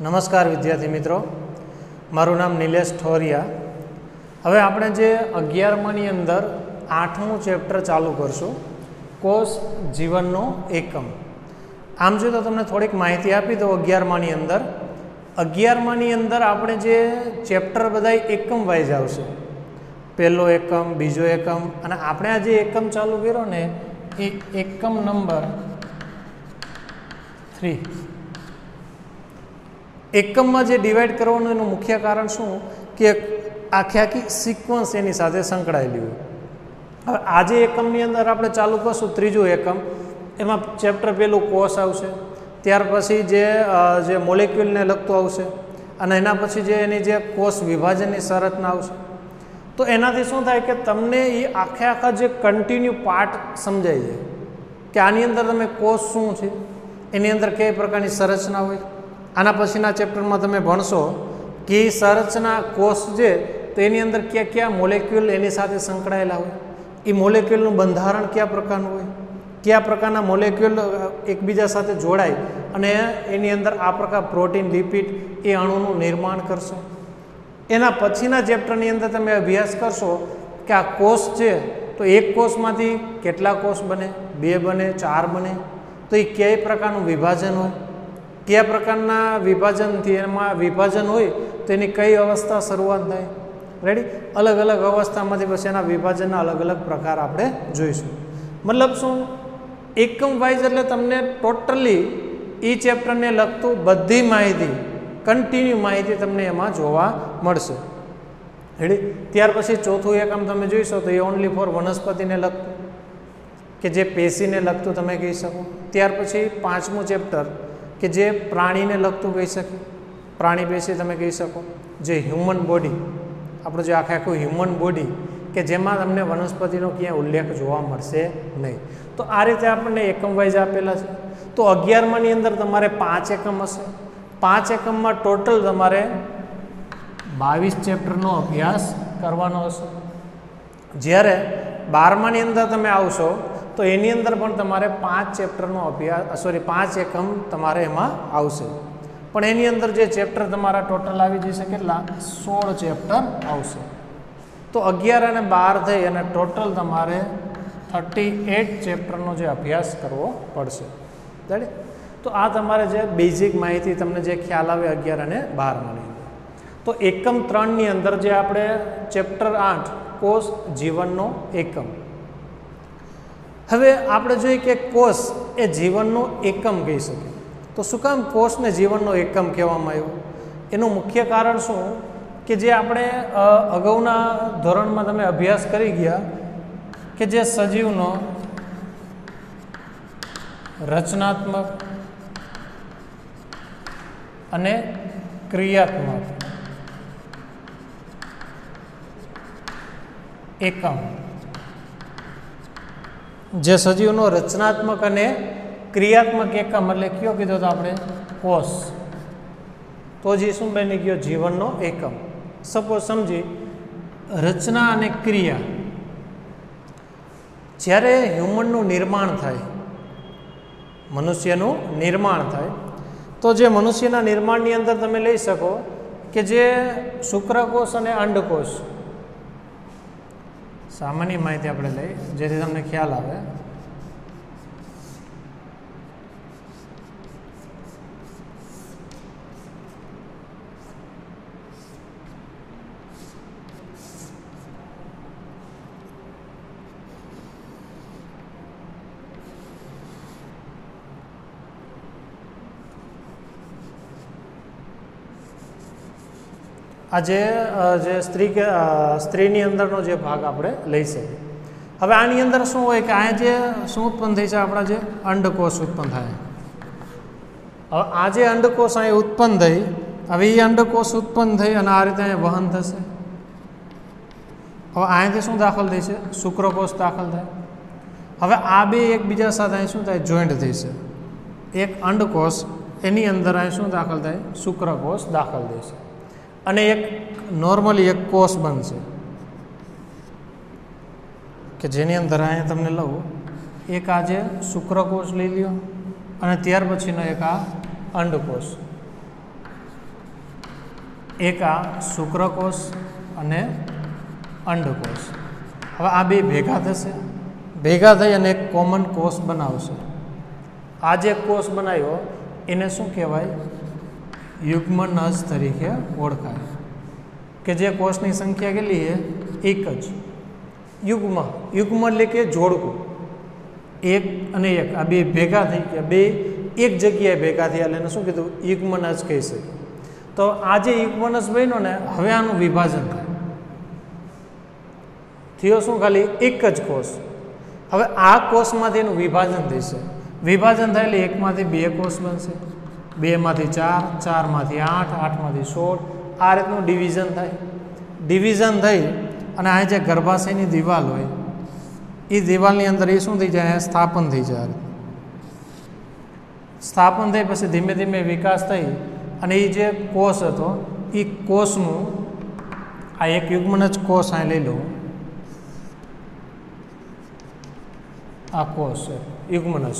નમસ્કાર વિદ્યાર્થી મિત્રો, મારું નામ નિલેશ ઠોરિયા. હવે આપણે જે 11માની અંદર 8મું ચેપ્ટર ચાલુ કરશું, કોષ જીવનનો એકમ. આમ જો તો તમને થોડીક માહિતી આપી દો. 11માની અંદર આપણે જે ચેપ્ટર બધા એકમ વાઇઝ આવશે. પહેલો એકમ, બીજો એકમ, અને આપણે આ જે એકમ ચાલુ કર્યો ને એ એકમ નંબર 3. એકમમાં જે ડિવાઈડ કરવાનું એનું મુખ્ય કારણ શું કે આખી સિક્વન્સ એની સાથે સંકળાયેલી હોય. હવે આજે એકમની અંદર આપણે ચાલુ કરશું ત્રીજું એકમ. એમાં ચેપ્ટર પહેલું કોષ આવશે, ત્યાર પછી જે મોલેક્યુલને લગતું આવશે, અને એના પછી જે એની જે કોષ વિભાજનની સંરચના આવશે. તો એનાથી શું થાય કે તમને એ આખા જે કન્ટિન્યુ પાર્ટ સમજાઈ જાય કે આની અંદર તમે કોષ શું છે, એની અંદર કઈ પ્રકારની સંરચના હોય. આના પછીના ચેપ્ટરમાં તમે ભણશો કે સંરચના કોષ છે તો એની અંદર કયા કયા મોલેક્યુલ એની સાથે સંકળાયેલા હોય, એ મોલેક્યુલનું બંધારણ કયા પ્રકારનું હોય, કયા પ્રકારના મોલેક્યુલ એકબીજા સાથે જોડાય અને એની અંદર આ પ્રકાર પ્રોટીન, લિપિડ એ અણુનું નિર્માણ કરશો. એના પછીના ચેપ્ટરની અંદર તમે અભ્યાસ કરશો કે આ કોષ છે તો એક કોષમાંથી કેટલા કોષ બને, 2 બને, 4 બને, તો એ કયા પ્રકારનું વિભાજન હોય, કયા પ્રકારના વિભાજનથી એમાં વિભાજન હોય તો એની કઈ અવસ્થા શરૂઆત થાય. રેડી? અલગ અલગ અવસ્થામાંથી પછી એના વિભાજનના અલગ અલગ પ્રકાર આપણે જોઈશું. મતલબ શું, એકમ વાઇઝ એટલે તમને ટોટલી એ ચેપ્ટરને લગતું બધી માહિતી, કન્ટિન્યુ માહિતી તમને એમાં જોવા મળશે. રેડી? ત્યાર પછી ચોથું એકમ તમે જોઈશો તો એ ઓનલી ફોર વનસ્પતિને લગતું, કે જે પેશીને લગતું તમે કહી શકો. ત્યાર પછી 5મું ચેપ્ટર કે જે પ્રાણીને લગતું કહી શકે, પ્રાણી પેશી તમે કહી શકો. જે હ્યુમન બોડી, આપણું જે આખું હ્યુમન બોડી કે જેમાં તમને વનસ્પતિનો ક્યાંય ઉલ્લેખ જોવા મળશે નહીં. તો આ રીતે આપણને એકમ વાઇઝ આપેલા છે. તો 11માની અંદર તમારે 5 એકમ હશે. 5 એકમમાં ટોટલ તમારે 22 ચેપ્ટરનો અભ્યાસ કરવાનો હશે. જ્યારે 12માની અંદર તમે આવશો તો એની અંદર પણ તમારે 5 ચેપ્ટરનો અભ્યાસ 5 એકમ તમારે એમાં આવશે. પણ એની અંદર જે ચેપ્ટર તમારા ટોટલ આવી જશે કેટલા? 16 ચેપ્ટર આવશે. તો 11 અને 12 થઈ અને ટોટલ તમારે 38 ચેપ્ટરનો જે અભ્યાસ કરવો પડશે. બરાબર? તો આ તમારે જે બેઝિક માહિતી તમને જે ખ્યાલ આવે 11 અને 12માની અંદર. તો એકમ 3ની અંદર જે આપણે ચેપ્ટર 8 કોષ જીવનનો એકમ. હવે આપણે જોઈએ કે કોષ એ જીવનનો એકમ કહી શકીએ. તો શું કામ કોષને જીવનનો એકમ કહેવામાં આવ્યો? એનું મુખ્ય કારણ શું કે જે આપણે અગાઉના ધોરણમાં તમે અભ્યાસ કરી ગયા કે જે સજીવનો રચનાત્મક અને ક્રિયાત્મક એકમ, જે સજીવનો રચનાત્મક અને ક્રિયાત્મક એકમ એટલે કયો કીધો તો આપણે? કોષ. તો જે શું બની ગયો? જીવનનો એકમ. સપોઝ સમજી, રચના અને ક્રિયા. જ્યારે હ્યુમનનું નિર્માણ થાય, મનુષ્યનું નિર્માણ થાય, તો જે મનુષ્યના નિર્માણની અંદર તમે લઈ શકો કે જે શુક્રકોષ અને અંડકોષ. સામાન્ય માહિતી આપણે લઈ જેથી તમને ખ્યાલ આવે. આ જે સ્ત્રીની અંદરનો જે ભાગ આપણે લઈ શકીએ. હવે આની અંદર શું હોય કે આ જે શું ઉત્પન્ન થઈ છે? આપણા જે અંડકોષ ઉત્પન્ન થાય. હવે આ જે અંડકોષ અહીં ઉત્પન્ન થઈ, હવે એ અંડકોષ ઉત્પન્ન થઈ અને આ રીતે અહીં વહન થશે. હવે અહીંથી શું દાખલ થઈ છે? શુક્રકોષ દાખલ થાય. હવે આ બે એકબીજા સાથે અહીં શું થાય? જોઈન્ટ થઈ છે. એક અંડકોષ એની અંદર અહીં શું દાખલ થાય? શુક્રકોષ દાખલ થઈ છે. અને એક નોર્મલી એક કોષ બનશે કે જેની અંદર અહીંયા તમને લઉં, એક આજે શુક્રકોષ લઈ લ્યો અને ત્યાર પછીનો એક આ અંડકોષ. એક આ શુક્રકોષ અને અંડકોષ. હવે આ બે ભેગા થશે, ભેગા થઈ અને એક કોમન કોષ બનાવશે. આ જે કોષ બનાવ્યો એને શું કહેવાય? યુગ્મનજ તરીકે ઓળખાય. કે જે કોષની સંખ્યા કેટલી છે? એક જ. યુગ્મ, યુગ્મ એટલે કે જોડકું. એક અને એક આ બે ભેગા થઈ ગયા, બે એક જગ્યાએ ભેગા થયા એટલે એને શું કીધું? યુગ્મનજ કહી શકે. તો આ જે યુગ્મનજ બન્યો ને, હવે આનું વિભાજન થાય. થયો શું? ખાલી એક જ કોષ. હવે આ કોષમાંથી એનું વિભાજન થશે. વિભાજન થાય એટલે એકમાંથી બે કોષ બનશે, બેમાંથી ચાર, ચારમાંથી આઠ, આઠમાંથી 16. આ રીતનું ડિવિઝન થાય. ડિવિઝન થઈ અને આ જે ગર્ભાશયની દિવાલ હોય એ દિવાલની અંદર એ શું થઈ જાય? સ્થાપન થઈ જાય. સ્થાપન થઈ પછી ધીમે ધીમે વિકાસ થઈ અને એ જે કોષ હતો એ કોષનું આ એક યુગ્મનજ કોષ અહીં લઈ લો. આ કોષ યુગ્મનજ.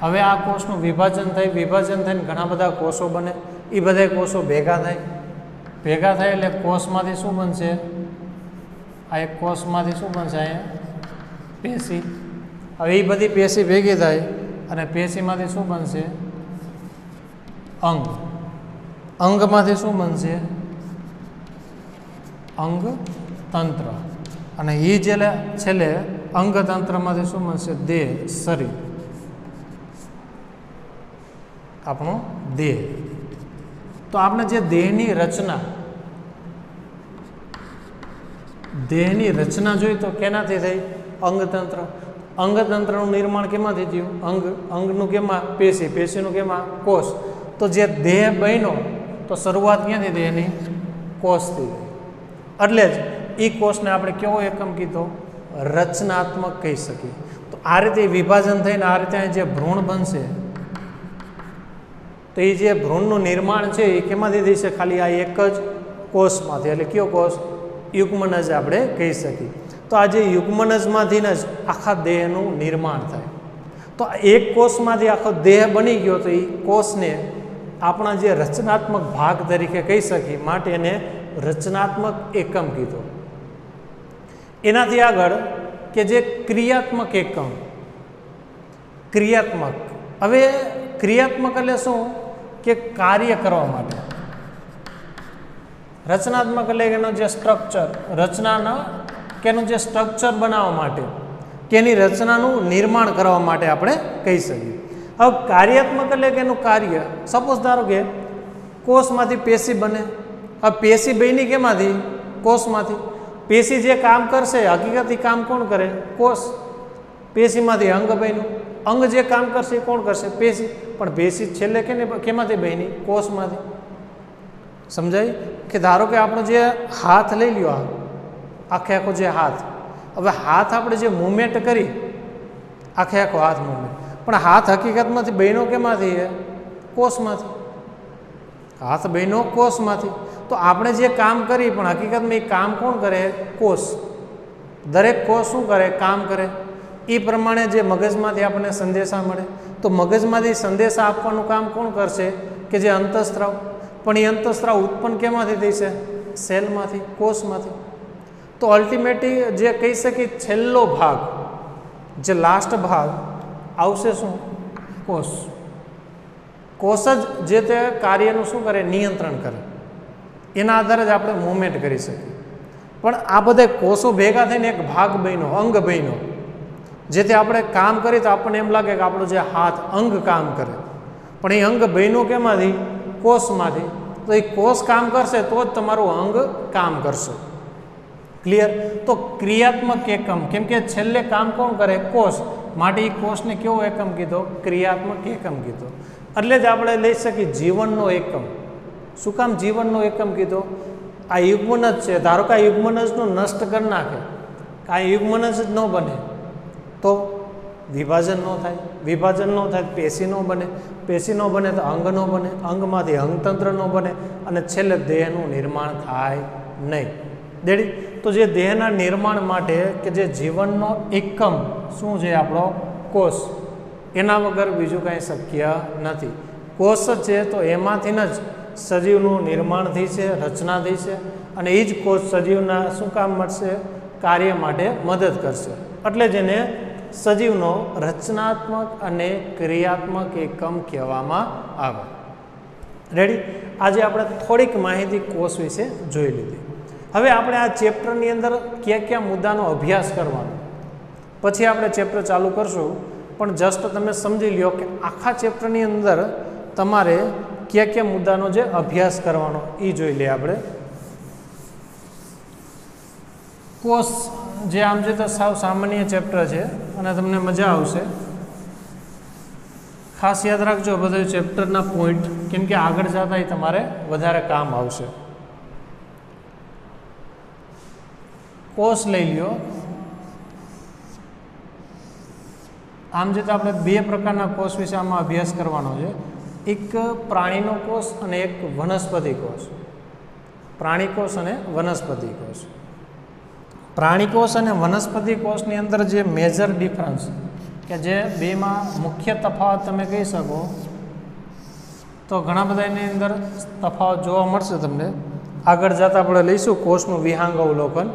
હવે આ કોષનું વિભાજન થાય, વિભાજન થઈને ઘણા બધા કોષો બને. એ બધા કોષો ભેગા થાય, ભેગા થાય એટલે કોષમાંથી શું બનશે? આ એક કોષમાંથી શું બનશે? અહીંયા પેશી. હવે એ બધી પેશી ભેગી થાય અને પેશીમાંથી શું બનશે? અંગ. અંગમાંથી શું બનશે? અંગતંત્ર. અને એ જે છેલ્લે અંગતંત્રમાંથી શું બનશે? દેહ, શરીર, આપણો દેહ. તો આપણે જે દેહની રચના જોઈ તો કેનાથી થઈ? અંગતંત્ર. અંગતંત્રનું નિર્માણ કેમાંથી થયું? અંગનું કેમાં? પેશી, પેશીનું કેમાં? કોષ. તો જે દેહ બન્યો તો શરૂઆત ક્યાંથી? દેહની કોષથી. એટલે જ એ કોષને આપણે કેવો એકમ કીધો? રચનાત્મક કહી શકીએ. તો આ રીતે વિભાજન થઈને આ રીતે જે ભ્રૂણ બનશે તો એ જે ભ્રૂણનું નિર્માણ છે એ કેમાંથી થશે? ખાલી આ એક જ કોષમાંથી. એટલે કયો કોષ? યુગ્મનજ આપણે કહી શકીએ. તો આ જે યુગ્મનજમાંથી જ આખા દેહનું નિર્માણ થાય. તો એક કોષમાંથી આખો દેહ બની ગયો તો એ કોષને આપણા જે રચનાત્મક ભાગ તરીકે કહી શકીએ, માટે એને રચનાત્મક એકમ કીધો. એનાથી આગળ કે જે ક્રિયાત્મક એકમ. ક્રિયાત્મક. હવે ક્રિયાત્મક એટલે શું? કે કાર્ય કરવા માટે. રચનાત્મક એટલે એનું જે સ્ટ્રક્ચર, રચનાના કે એનું જે સ્ટ્રક્ચર બનાવવા માટે કે એની રચનાનું નિર્માણ કરવા માટે આપણે કહી શકીએ. હવે કાર્યાત્મક એટલે કે એનું કાર્ય. સપોઝ ધારો કે કોષમાંથી પેશી બને. હવે પેશી બની કેમાંથી? કોષમાંથી. પેશી જે કામ કરશે હકીકતથી કામ કોણ કરે? કોષ. પેશીમાંથી અંગ બન્યું. અંગ જે કામ કરશે એ કોણ કરશે? પેશી. પણ પેશી છેલ્લે કેમાંથી બની? કોષમાંથી. સમજાય? કે ધારો કે આપણો જે હાથ લઈ લ્યો, આખે આખો જે હાથ. હવે હાથ આપણે જે મૂવમેન્ટ કરી, આખે આખો હાથ મૂવમેન્ટ, પણ હાથ હકીકતમાંથી બન્યો કેમાંથી? કોષમાંથી. હાથ બન્યો કોષમાંથી. તો આપણે જે કામ કરી પણ હકીકતમાં એ કામ કોણ કરે? કોષ. દરેક કોષ શું કરે? કામ કરે. એ પ્રમાણે જે મગજમાંથી આપણને સંદેશા મળે તો મગજમાંથી સંદેશા આપવાનું કામ કોણ કરશે? કે જે અંતઃસ્ત્રાવ. પણ એ અંતઃસ્ત્રાવ ઉત્પન્ન કેમાંથી થશે? સેલમાંથી, કોષમાંથી. તો અલ્ટિમેટલી જે કહી શકીએ છેલ્લો ભાગ, જે લાસ્ટ ભાગ આવશે શું? કોષ. કોષ જ જે તે કાર્યનું શું કરે? નિયંત્રણ કરે. એના આધારે જ આપણે મૂવમેન્ટ કરી શકીએ. પણ આ બધા કોષો ભેગા થઈને એક ભાગ બન્યો, અંગ બન્યો, જેથી આપણે કામ કરીએ તો આપણને એમ લાગે કે આપણો જે હાથ અંગ કામ કરે, પણ એ અંગ બન્યો કેમાંથી? કોષમાંથી. તો એ કોષ કામ કરશે તો જ તમારું અંગ કામ કરશે. ક્લિયર? તો ક્રિયાત્મક એકમ, કેમ કે છેલ્લે કામ કોણ કરે? કોષ. માટે એ કોષને કેવો એકમ કીધો? ક્રિયાત્મક એકમ કીધો. એટલે જ આપણે લઈ શકીએ જીવનનો એકમ. શું કામ જીવનનો એકમ કીધો? આ યુગ્મનજ છે. ધારો કે આ યુગ્મનજનું નષ્ટ કરી નાખે, આ યુગ્મનજ જ ન બને તો વિભાજન ન થાય. વિભાજન ન થાય પેશી ન બને. પેશી ન બને તો અંગ ન બને. અંગમાંથી અંગતંત્ર ન બને અને છેલ્લે દેહનું નિર્માણ થાય નહીં. દેડી? તો જે દેહના નિર્માણ માટે કે જે જીવનનો એકમ શું છે? આપણો કોષ. એના વગર બીજું કાંઈ શક્ય નથી. કોષ જ છે તો એમાંથી જ સજીવનું નિર્માણ થઈ છે, રચના થઈ છે, અને એ જ કોષ સજીવના શું કામ મળશે? કાર્ય માટે મદદ કરશે. એટલે જ એને સજીવનો રચનાત્મક અને ક્રિયાત્મક એકમ કહેવામાં આવે. રેડી? આજે આપણે થોડીક માહિતી કોષ વિશે જોઈ લીધી. હવે આપણે આ ચેપ્ટરની અંદર કયા મુદ્દાનો અભ્યાસ કરવાનો, પછી આપણે ચેપ્ટર ચાલુ કરશું. પણ જસ્ટ તમે સમજી લ્યો કે આખા ચેપ્ટરની અંદર તમારે કયા મુદ્દાનો જે અભ્યાસ કરવાનો એ જોઈ લઈએ આપણે. કોષ જે આમ છે તો સાવ સામાન્ય ચેપ્ટર છે અને તમને મજા આવશે. ખાસ યાદ રાખજો બધા ચેપ્ટરના પોઈન્ટ, કેમ કે આગળ જતા એ તમારે વધારે કામ આવશે. કોષ લઈ લ્યો. આમ જે તો આપણે બે પ્રકારના કોષ વિશે આમાં અભ્યાસ કરવાનો છે. એક પ્રાણીનો કોષ અને એક વનસ્પતિ કોષ. પ્રાણી કોષ અને વનસ્પતિ કોષ. પ્રાણી કોષ અને વનસ્પતિ કોષની અંદર જે મેજર ડિફરન્સ કે જે બેમાં મુખ્ય તફાવત તમે કહી શકો, તો ઘણા બધા એની અંદર તફાવત જોવા મળશે તમને. આગળ જતાં આપણે લઈશું કોષનું વિહાંગ અવલોકન.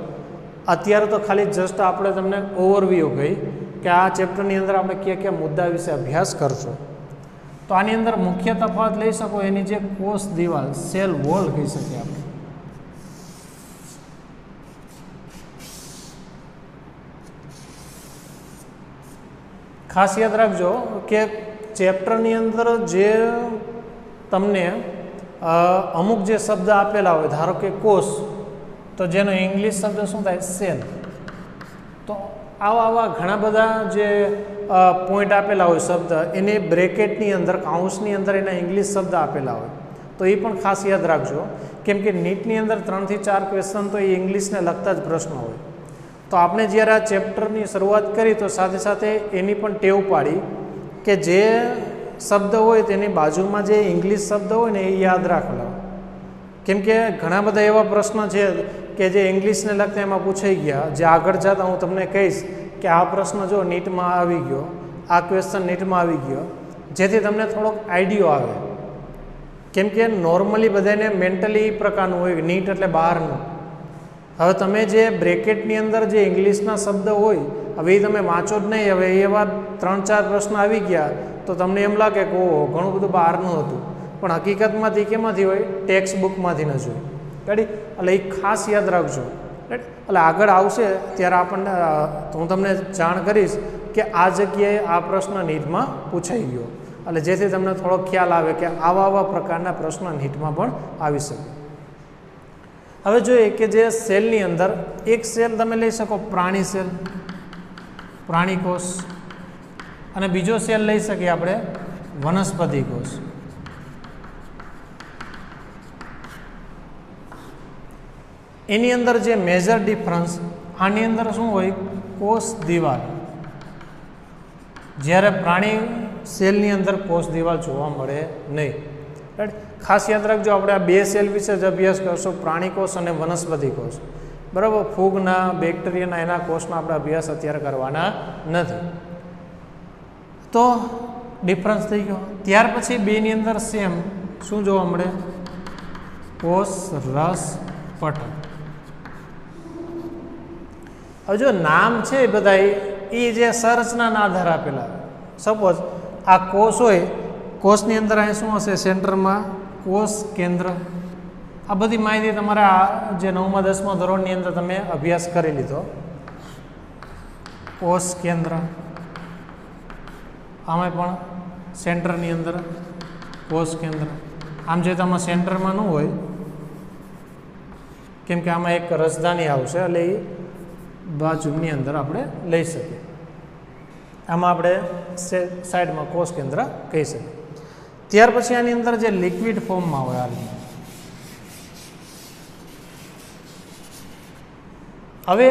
અત્યારે તો ખાલી જસ્ટ આપણે તમને ઓવરવ્યૂ કહી કે આ ચેપ્ટરની અંદર આપણે કયા મુદ્દા વિશે અભ્યાસ કરશો. તો આની અંદર મુખ્ય તફાવત લઈ શકો એની જે કોષ દિવાલ, સેલ વોલ કહી શકીએ આપણે. ખાસ યાદ રાખજો કે ચેપ્ટરની અંદર જે તમને અમુક જે શબ્દ આપેલા હોય, ધારો કે કોષ, તો જેનો ઇંગ્લિશ શબ્દ શું થાય? સેલ. તો આવા ઘણા બધા જે પોઈન્ટ આપેલા હોય શબ્દ, એને બ્રેકેટની અંદર, કાઉન્સની અંદર એના ઇંગ્લિશ શબ્દ આપેલા હોય, તો એ પણ ખાસ યાદ રાખજો. કેમ કે નીટની અંદર 3 થી 4 ક્વેશ્ચન તો એ ઇંગ્લિશને લગતા જ પ્રશ્નો હોય. તો આપણે જ્યારે આ ચેપ્ટરની શરૂઆત કરી તો સાથે સાથે એની પણ ટેવ પાડી કે જે શબ્દ હોય તેની બાજુમાં જે ઇંગ્લિશ શબ્દ હોય ને એ યાદ રાખવા. કેમ કે ઘણા બધા એવા પ્રશ્નો છે કે જે ઇંગ્લિશને લગતા એમાં પૂછાઈ ગયા, જે આગળ જતાં હું તમને કહીશ કે આ પ્રશ્ન જો નીટમાં આવી ગયો, આ ક્વેશ્ચન નીટમાં આવી ગયો, જેથી તમને થોડોક આઈડિયો આવે. કેમ કે નોર્મલી બધાને મેન્ટલી એ પ્રકારનું હોય, નીટ એટલે બહારનું. હવે તમે જે બ્રેકેટની અંદર જે ઇંગ્લિશના શબ્દ હોય, હવે એ તમે વાંચો જ નહીં. હવે એવા 3-4 પ્રશ્ન આવી ગયા તો તમને એમ લાગે કે ઓહો, ઘણું બધું બહારનું હતું. પણ હકીકતમાંથી કેમાંથી હોય? ટેક્સ્ટ બુકમાંથી ન જોઈ. રેડી? એટલે એ ખાસ યાદ રાખજો. રાઈટ? એટલે આગળ આવશે ત્યારે આપણને હું તમને જાણ કરીશ કે આ જગ્યાએ આ પ્રશ્ન નીટમાં પૂછાઈ ગયો, એટલે જેથી તમને થોડો ખ્યાલ આવે કે આવા પ્રકારના પ્રશ્ન નીટમાં પણ આવી શકે. હવે જોઈએ કે જે સેલની અંદર એક સેલ તમે લઈ શકો પ્રાણી સેલ, પ્રાણી કોષ, અને બીજો સેલ લઈ શકીએ આપણે વનસ્પતિ કોષ. એની અંદર જે મેજર ડિફરન્સ, આની અંદર શું હોય? કોષ દિવાલ. જ્યારે પ્રાણી સેલની અંદર કોષ દિવાલ જોવા મળે નહીં. રાઈટ? ખાસ યાદ રાખજો, આપણે આ બે સેલ વિશે જ અભ્યાસ કરશું, પ્રાણી કોષ અને વનસ્પતિ કોષ. બરાબર? ફૂગના, બેક્ટેરિયાના, એના કોષનો આપણે અભ્યાસ અત્યારે કરવાના નથી. તો ડિફરન્સ થઈ ગયો. ત્યાર પછી બેની અંદર સેમ શું જોવા મળે? કોષ, રસ, પટલ. હવે જો નામ છે એ બધા એ જે સંરચનાના આધાર આપેલા. સપોઝ આ કોષ હોય, કોષની અંદર અહીં શું હશે? સેન્ટરમાં કોષ કેન્દ્ર. આ બધી માહિતી તમારા જે 9મા 10મા ધોરણની અંદર તમે અભ્યાસ કરી લીધો. કોષ કેન્દ્ર, આમાં પણ સેન્ટરની અંદર કોષ કેન્દ્ર. આમ જે આમાં સેન્ટરમાં ન હોય, કેમ કે આમાં એક રાજધાની આવશે, એટલે એ બાજુની અંદર આપણે લઈ શકીએ. આમાં આપણે સાઈડમાં કોષ કેન્દ્ર કહી શકીએ. ત્યાર પછી આની અંદર જે લિક્વિડ ફોર્મમાં હોય, હવે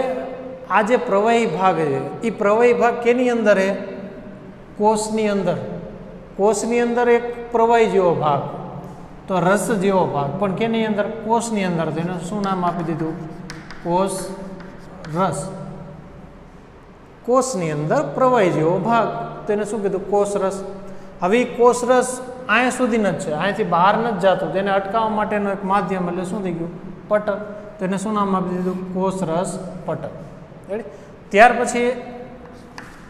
આ જે પ્રવાહી ભાગ છે એ પ્રવાહી ભાગ કેની અંદર છે? કોષની અંદર. કોષની અંદર એક પ્રવાહી જેવો ભાગ, તો રસ જેવો ભાગ, પણ કેની અંદર? કોષની અંદર. તો એને શું નામ આપી દીધું? કોષ રસ. કોષની અંદર પ્રવાહી જેવો ભાગ, તો એને શું કીધું? કોષ રસ. હવે કોષ રસ અહીંયા સુધી જ છે, અહીંયાથી બહાર નથી જતું, તેને અટકાવવા માટેનું એક માધ્યમ એટલે શું થઈ ગયું? પટલ. તેને શું નામ આપી દીધું? કોષરસ પટલ. રેડી? ત્યાર પછી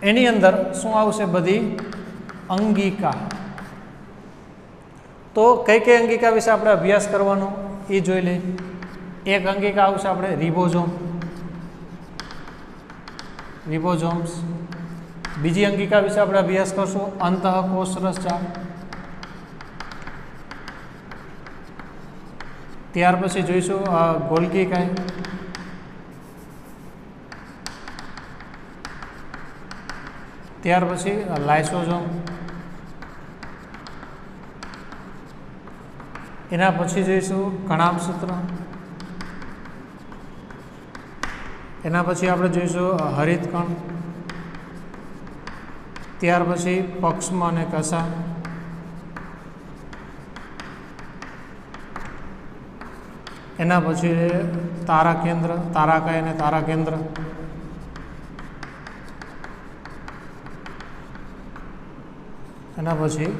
એની અંદર શું આવશે? બધી અંગિકા. તો કઈ કઈ અંગિકા વિશે આપણે અભ્યાસ કરવાનો એ જોઈ લઈએ. એક અંગિકા આવશે આપણે રિબોઝોમ, રિબોઝોમ્સ. બીજી અંગિકા વિશે આપણે અભ્યાસ કરશું અંતઃકોષરસ જાળ. ત્યાર પછી જોઈશું ગોલ્ગી કાય. ત્યાર પછી લાઇસોઝોમ. એના પછી જોઈશું કણાભસૂત્ર. એના પછી આપણે જોઈશું હરિતકણ. ત્યાર પછી પક્ષમ અને કસા. એના પછી તારા કેન્દ્ર, તારાકાય અને તારા કેન્દ્ર. એના પછી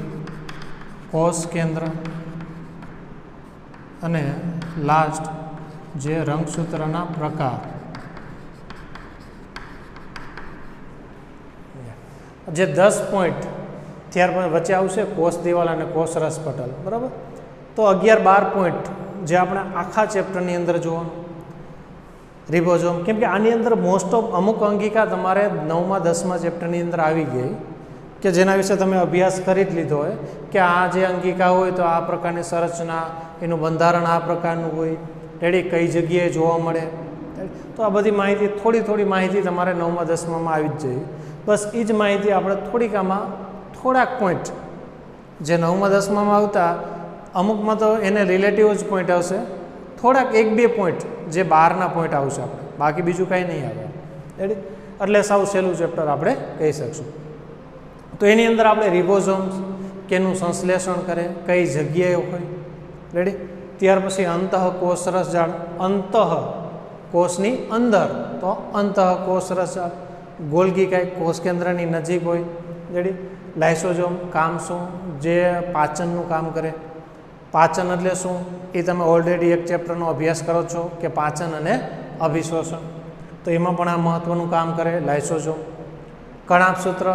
કોષ કેન્દ્ર અને લાસ્ટ જે રંગસૂત્રના પ્રકાર. જે 10 પોઈન્ટ ત્યાર પછી વચ્ચે આવશે કોષ દિવાલ અને કોષરસ પટલ. બરાબર? તો 11-12 પોઈન્ટ જે આપણે આખા ચેપ્ટરની અંદર જોવાનું. રિબોઝોમ, કેમ કે આની અંદર મોસ્ટ ઓફ અમુક અંગિકા તમારે 9મા 10મા ચેપ્ટરની અંદર આવી ગઈ કે જેના વિશે તમે અભ્યાસ કરી જ લીધો હોય કે આ જે અંગિકા હોય તો આ પ્રકારની સંરચના, એનું બંધારણ આ પ્રકારનું હોય, રેડી? કઈ જગ્યાએ જોવા મળે. તો આ બધી માહિતી, થોડી માહિતી તમારે 9મા 10મામાં આવી જ જાય. બસ એ જ માહિતી આપણે થોડીક આમાં થોડાક પોઈન્ટ જે 9મા 10મામાં આવતા, અમુકમાં તો એને રિલેટિવ જ પોઈન્ટ આવશે, થોડાક 1-2 પોઈન્ટ જે બહારના પોઈન્ટ આવશે આપણે, બાકી બીજું કાંઈ નહીં આવે. રેડી? એટલે સાવ સહેલું ચેપ્ટર આપણે કહી શકશું. તો એની અંદર આપણે રિબોઝોમ્સ કેનું સંશ્લેષણ કરે, કઈ જગ્યાએ હોય. રેડી? ત્યાર પછી અંતઃકોષરસ જાળ, અંતઃ કોષની અંદર તો અંતઃકોષરસ જાળ. ગોલ્ગી કાંઈ કોષ કેન્દ્રની નજીક હોય. રેડી? લાઇસોઝોમ કામ શું? જે પાચનનું કામ કરે. પાચન એટલે શું? એ તમે ઓલરેડી એક ચેપ્ટરનો અભ્યાસ કરો છો કે પાચન અને અભિશોષણ. તો એમાં પણ આ મહત્ત્વનું કામ કરે લાઇસોઝોમ. કણાભસૂત્ર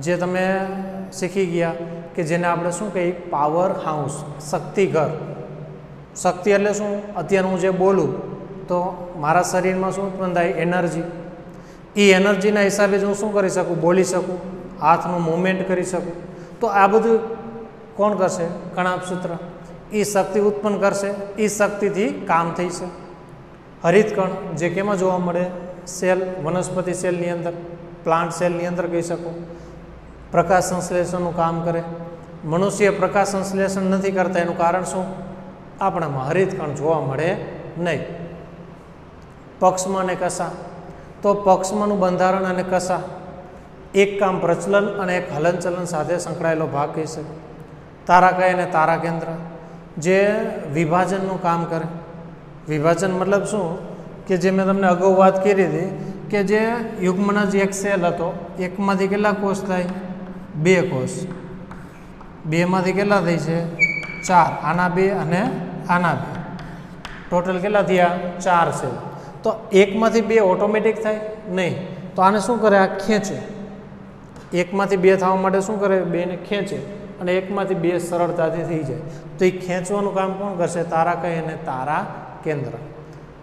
જે તમે શીખી ગયા કે જેને આપણે શું કહીએ? Power house, શક્તિઘર. શક્તિ એટલે શું? અત્યારે હું જે બોલું તો મારા શરીરમાં શું ઉત્પન્ન થાય? એનર્જી. એ એનર્જીના હિસાબે જ હું શું કરી શકું? બોલી શકું, હાથનું મૂવમેન્ટ કરી શકું. તો આ બધું કોણ કરશે? કણાભસૂત્ર. એ શક્તિ ઉત્પન્ન કરશે, એ શક્તિથી કામ થઈ છે. હરિતકણ જે કેમાં જોવા મળે? સેલ, વનસ્પતિ સેલની અંદર, પ્લાન્ટ સેલની અંદર કહી શકું. પ્રકાશ સંશ્લેષણનું કામ કરે. મનુષ્ય પ્રકાશ સંશ્લેષણ નથી કરતા, એનું કારણ શું? આપણામાં હરિતકણ જોવા મળે નહીં. પક્ષમ અને કસા. તો પક્ષમનું બંધારણ અને કસા એક કામ પ્રચલન અને એક હલનચલન સાથે સંકળાયેલો ભાગ કહી શકે. તારાકાય અને તારા કેન્દ્ર જે વિભાજનનું કામ કરે. વિભાજન મતલબ શું? કે જે મેં તમને અગાઉ વાત કરી હતી કે જે યુગ્મનો જે એક સેલ હતો, એકમાંથી કેટલા કોષ થાય? 2 કોષ. 2માંથી કેટલા થઈ છે? 4. આના 2 અને આના 2. ટોટલ કેટલા થયા? 4 સેલ. તો એકમાંથી 2 ઓટોમેટિક થાય? નહીં. તો આને શું કરે? આ ખેંચે. એકમાંથી 2 થવા માટે શું કરે? 2ને ખેંચે અને એકમાંથી 2 સરળતાથી થઈ જાય. તો એ ખેંચવાનું કામ કોણ કરશે? તારાકાય અને તારા કેન્દ્ર.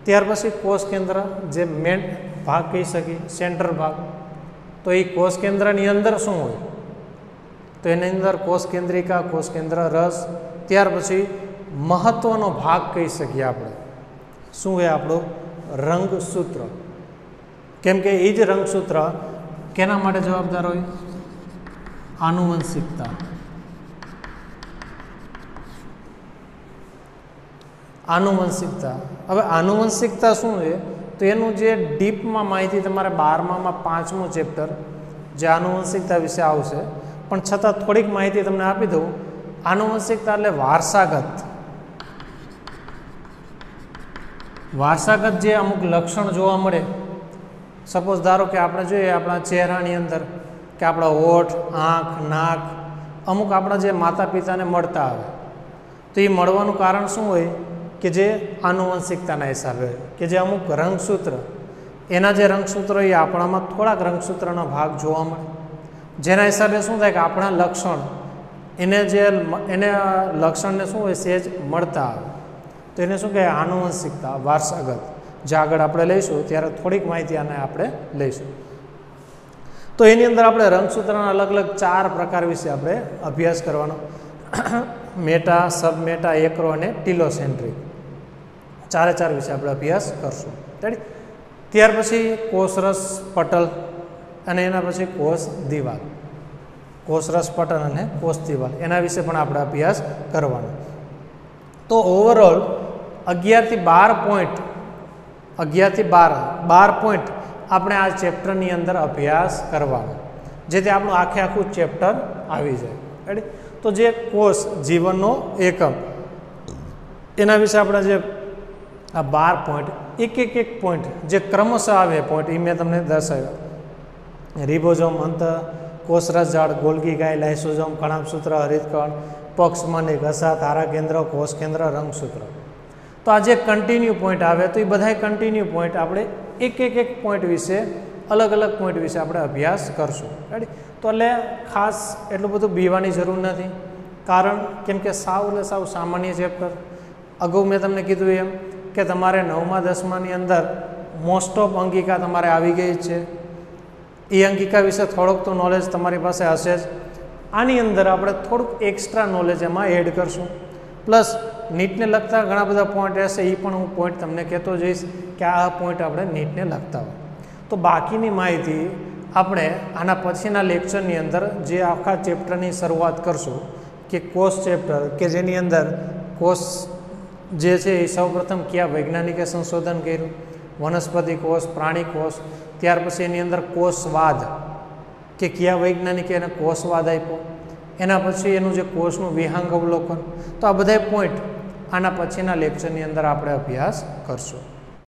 ત્યાર પછી કોષ કેન્દ્ર જે મેન ભાગ કહી શકીએ, સેન્ટર ભાગ. તો એ કોષ કેન્દ્રની અંદર શું હોય? તો એની અંદર કોષ કેન્દ્રિકા, કોષ કેન્દ્ર રસ. ત્યાર પછી મહત્ત્વનો ભાગ કહી શકીએ આપણે, શું હોય આપણું? રંગસૂત્ર. કેમ કે એ જ રંગસૂત્ર કેના માટે જવાબદાર હોય? આનુવંશિકતા. આનુવંશિકતા. હવે આનુવંશિકતા શું છે? તો એનું જે ડીપમાં માહિતી તમારે 12મામાં 5મું ચેપ્ટર જે આનુવંશિકતા વિશે આવશે, પણ છતાં થોડીક માહિતી તમને આપી દઉં. આનુવંશિકતા એટલે વારસાગત. વારસાગત જે અમુક લક્ષણ જોવા મળે. સપોઝ ધારો કે આપણે જોઈએ આપણા ચહેરાની અંદર કે આપણા હોઠ, આંખ, નાક, અમુક આપણા જે માતા પિતાને મળતા આવે તો એ મળવાનું કારણ શું હોય કે જે આનુવંશિકતાના હિસાબે કે જે અમુક રંગસૂત્ર એના જે રંગસૂત્રો એ આપણામાં થોડાક રંગસૂત્રના ભાગ જોવા મળે જેના હિસાબે શું થાય કે આપણા લક્ષણ એને લક્ષણને શું હોય સહેજ મળતા આવે તો એને શું કહેવાય આનુવંશિકતા વારસાગત જે આગળ આપણે લઈશું ત્યારે થોડીક માહિતી આને આપણે લઈશું તો એની અંદર આપણે રંગસૂત્રના અલગ અલગ 4 પ્રકાર વિશે આપણે અભ્યાસ કરવાનો મેટા સબમેટા એકરો અને ટીલોસેન્ટ્રિક 4 વિશે આપણે અભ્યાસ કરશું રેડી ત્યાર પછી કોષરસ પટલ અને એના પછી કોષ દિવાલ કોષરસ પટલ અને કોષ દિવાલ એના વિશે પણ આપણે અભ્યાસ કરવાનો તો ઓવરઓલ 11 થી 12 પોઈન્ટ 11 થી 12 પોઈન્ટ આપણે આ ચેપ્ટરની અંદર અભ્યાસ કરવાનો જેથી આપણું આખું ચેપ્ટર આવી જાય રેડી તો જે કોષ જીવનનો એકમ એના વિશે આપણે જે આ 12 પોઈન્ટ એક પોઈન્ટ જે ક્રમશઃ આવે પોઈન્ટ એ મેં તમને દર્શાવ્યા રિબોઝોમ અંત કોષરસ ઝાડ ગોલ્ગી ગાય લાઇસોઝોમ કણાભસૂત્ર હરિતકણ પક્ષમણિક ઘસા ધારા કેન્દ્ર કોષ કેન્દ્ર રંગસૂત્ર તો આ જે કન્ટિન્યુ પોઈન્ટ આવે તો એ બધા કન્ટિન્યુ પોઈન્ટ આપણે એક પોઈન્ટ વિશે અલગ અલગ પોઈન્ટ વિશે આપણે અભ્યાસ કરશું રેડી તો એટલે ખાસ એટલું બધું બીવાની જરૂર નથી કારણ કેમ કે સાવ સામાન્ય ચેપ્ટર અગાઉ મેં તમને કીધું એમ કે તમારે 9મા 10માની અંદર મોસ્ટ ઓફ અંગિકા તમારે આવી ગઈ છે એ અંગિકા વિશે થોડુંક તો નોલેજ તમારી પાસે હશે જ આની અંદર આપણે થોડુંક એક્સ્ટ્રા નોલેજ એમાં એડ કરશું પ્લસ નીટને લગતા ઘણા બધા પોઈન્ટ રહેશે એ પણ હું પોઈન્ટ તમને કહેતો જઈશ કે આ પોઈન્ટ આપણે નીટને લગતા હોય તો બાકીની માહિતી આપણે આના પછીના લેક્ચરની અંદર જે આખા ચેપ્ટરની શરૂઆત કરશું કે કોષ ચેપ્ટર કે જેની અંદર કોષ જે છે એ સૌપ્રથમ કયા વૈજ્ઞાનિકે સંશોધન કર્યું વનસ્પતિ કોષ પ્રાણી કોષ ત્યાર પછી એની અંદર કોષવાદ કે કયા વૈજ્ઞાનિકે એને કોષવાદ આપ્યો એના પછી એનું જે કોષનું વિહંગ અવલોકન તો આ બધા પોઈન્ટ આના પછીના લેક્ચરની અંદર આપણે અભ્યાસ કરશું